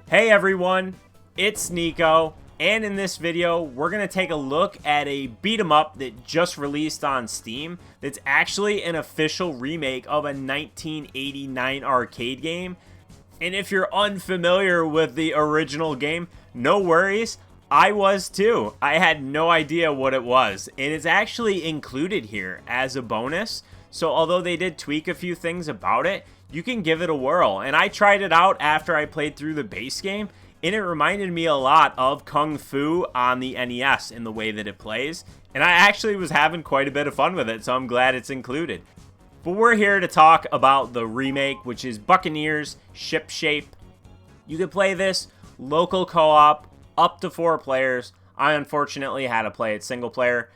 Hey everyone, it's Nico, and in this video, we're going to take a look at a beat 'em up that just released on Steam that's actually an official remake of a 1989 arcade game. And if you're unfamiliar with the original game, no worries, I was too. I had no idea what it was, and it's actually included here as a bonus. So although they did tweak a few things about it, you can give it a whirl. And I tried it out after I played through the base game, and it reminded me a lot of Kung Fu on the NES in the way that it plays. And I actually was having quite a bit of fun with it, so I'm glad it's included. But we're here to talk about the remake, which is Buccaneers Shipshape. You can play this local co-op, up to 4 players. I unfortunately had to play it single player.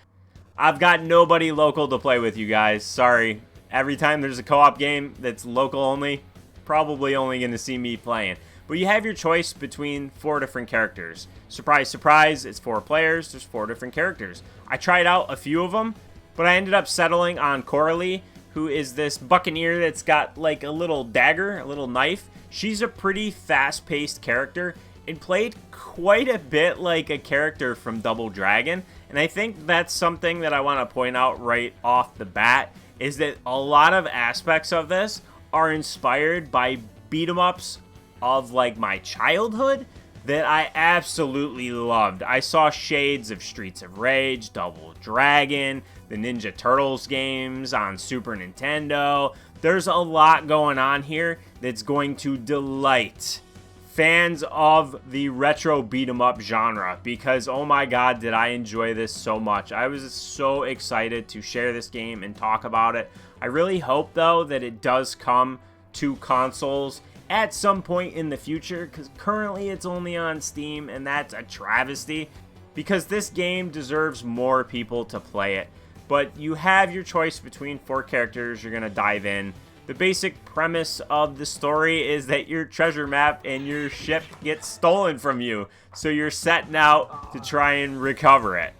I've got nobody local to play with, you guys. Sorry. Every time there's a co-op game that's local only, probably only going to see me playing. But you have your choice between 4 different characters. Surprise, surprise, it's 4 players. There's 4 different characters. I tried out a few of them, but I ended up settling on Coralie, who is this Buccaneer that's got like a little dagger, a little knife. She's a pretty fast-paced character and played quite a bit like a character from Double Dragon. And I think that's something that I want to point out right off the bat, is that a lot of aspects of this are inspired by beat 'em ups of like my childhood that I absolutely loved. I saw shades of Streets of Rage, Double Dragon, the Ninja Turtles games on Super Nintendo. There's a lot going on here that's going to delight fans of the retro beat 'em up genre, because oh my god, did I enjoy this so much. I was so excited to share this game and talk about it. I really hope though that it does come to consoles at some point in the future, because currently it's only on Steam, and that's a travesty because this game deserves more people to play it. But you have your choice between 4 characters. You're gonna dive in. The basic premise of the story is that your treasure map and your ship gets stolen from you, so you're setting out to try and recover it.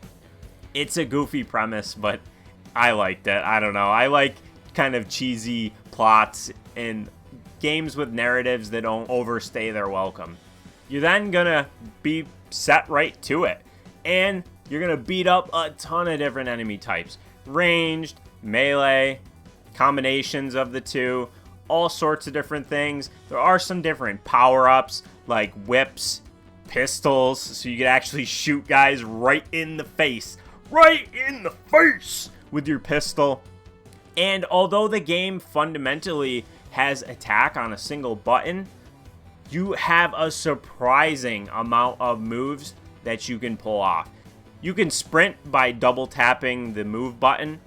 It's a goofy premise, but I liked it. I don't know. I like kind of cheesy plots and games with narratives that don't overstay their welcome. You're then gonna be set right to it, and you're gonna beat up a ton of different enemy types. Ranged, melee, combinations of the two, all sorts of different things. There are some different power-ups like whips, pistols, so you can actually shoot guys right in the face with your pistol. And although the game fundamentally has attack on a single button, you have a surprising amount of moves that you can pull off. You can sprint by double tapping the move button.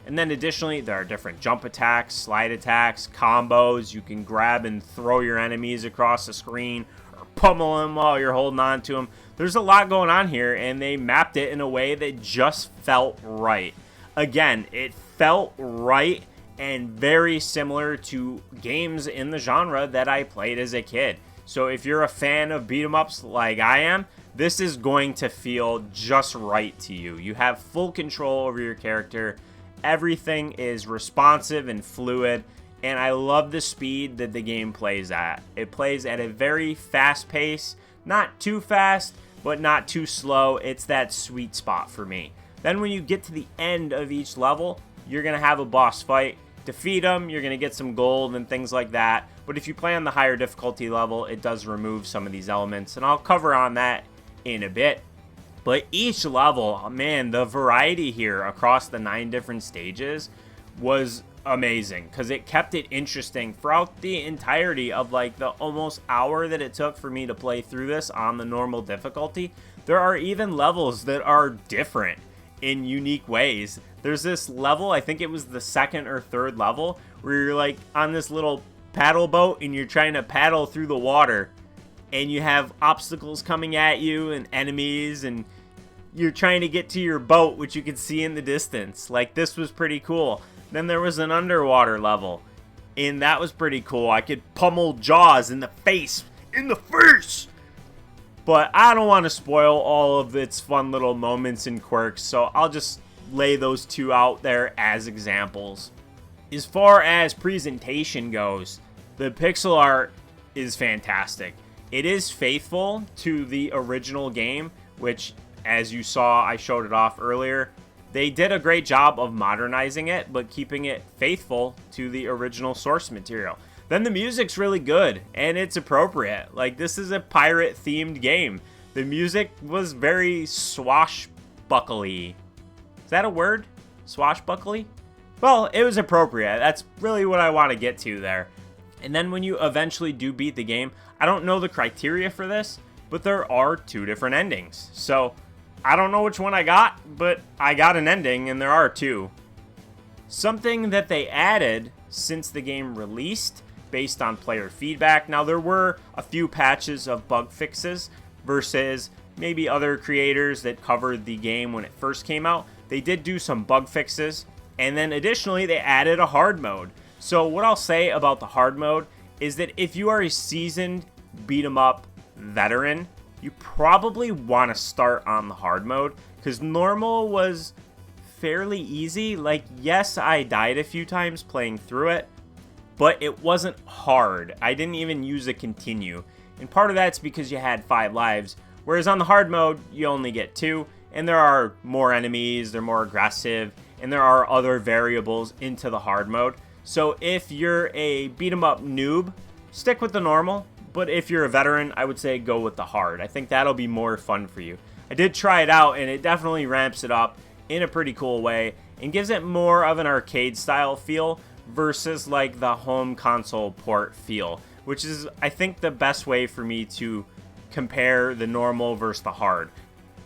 And then additionally, there are different jump attacks, slide attacks, combos. You can grab and throw your enemies across the screen or pummel them while you're holding on to them. There's a lot going on here, and they mapped it in a way that just felt right. Again, it felt right and very similar to games in the genre that I played as a kid. So if you're a fan of beat 'em ups like I am, this is going to feel just right to you. You have full control over your character. Everything is responsive and fluid, and I love the speed that the game plays at. It plays at a very fast pace, not too fast, but not too slow. It's that sweet spot for me. Then when you get to the end of each level, you're going to have a boss fight. Defeat them, you're going to get some gold and things like that. But if you play on the higher difficulty level, it does remove some of these elements, and I'll cover on that in a bit. But each level, man, the variety here across the 9 different stages was amazing, because it kept it interesting throughout the entirety of like the almost hour that it took for me to play through this on the normal difficulty. There are even levels that are different in unique ways. There's this level, I think it was the 2nd or 3rd level, where you're like on this little paddle boat and you're trying to paddle through the water, and you have obstacles coming at you and enemies, and you're trying to get to your boat, which you can see in the distance. Like, this was pretty cool. Then there was an underwater level, and that was pretty cool. I could pummel Jaws in the face. But I don't want to spoil all of its fun little moments and quirks, so I'll just lay those 2 out there as examples. As far as presentation goes, the pixel art is fantastic. It is faithful to the original game, which, as you saw, I showed it off earlier. They did a great job of modernizing it, but keeping it faithful to the original source material. Then the music's really good, and it's appropriate. Like, this is a pirate-themed game. The music was very swashbuckly. Is that a word? Swashbuckly? Well, it was appropriate. That's really what I want to get to there. And then when you eventually do beat the game, I don't know the criteria for this, but there are 2 different endings. So, I don't know which one I got, but I got an ending, and there are 2. Something that they added since the game released, based on player feedback. Now, there were a few patches of bug fixes versus maybe other creators that covered the game when it first came out. They did do some bug fixes, and then additionally, they added a hard mode. So what I'll say about the hard mode is that if you are a seasoned beat-em-up veteran, you probably want to start on the hard mode, because normal was fairly easy. Like, yes, I died a few times playing through it, but it wasn't hard. I didn't even use a continue. And part of that's because you had 5 lives, whereas on the hard mode, you only get 2, and there are more enemies, they're more aggressive, and there are other variables into the hard mode. So if you're a beat-em-up noob, stick with the normal, but if you're a veteran, I would say go with the hard. I think that'll be more fun for you. I did try it out, and it definitely ramps it up in a pretty cool way and gives it more of an arcade-style feel versus like the home console port feel, which is, I think, the best way for me to compare the normal versus the hard.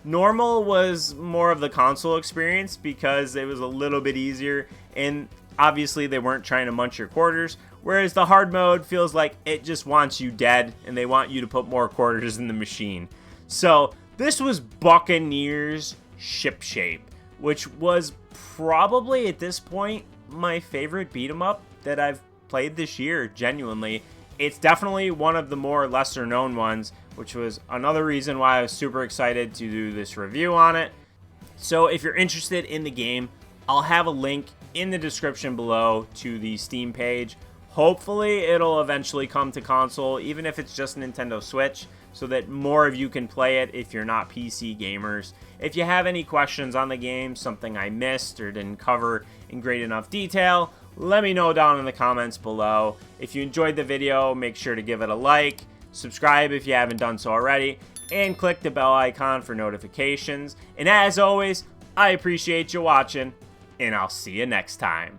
Normal was more of the console experience because it was a little bit easier, and obviously they weren't trying to munch your quarters, whereas the hard mode feels like it just wants you dead and they want you to put more quarters in the machine. So this was Buccaneers Shipshape, which was probably at this point my favorite beat 'em up that I've played this year, genuinely. It's definitely one of the more lesser known ones, which was another reason why I was super excited to do this review on it. So if you're interested in the game, I'll have a link in the description below to the Steam page. Hopefully it'll eventually come to console, even if it's just Nintendo Switch, so that more of you can play it if you're not PC gamers. If you have any questions on the game, something I missed or didn't cover in great enough detail, let me know down in the comments below. If you enjoyed the video, make sure to give it a like, subscribe if you haven't done so already, and click the bell icon for notifications. And as always, I appreciate you watching, and I'll see you next time.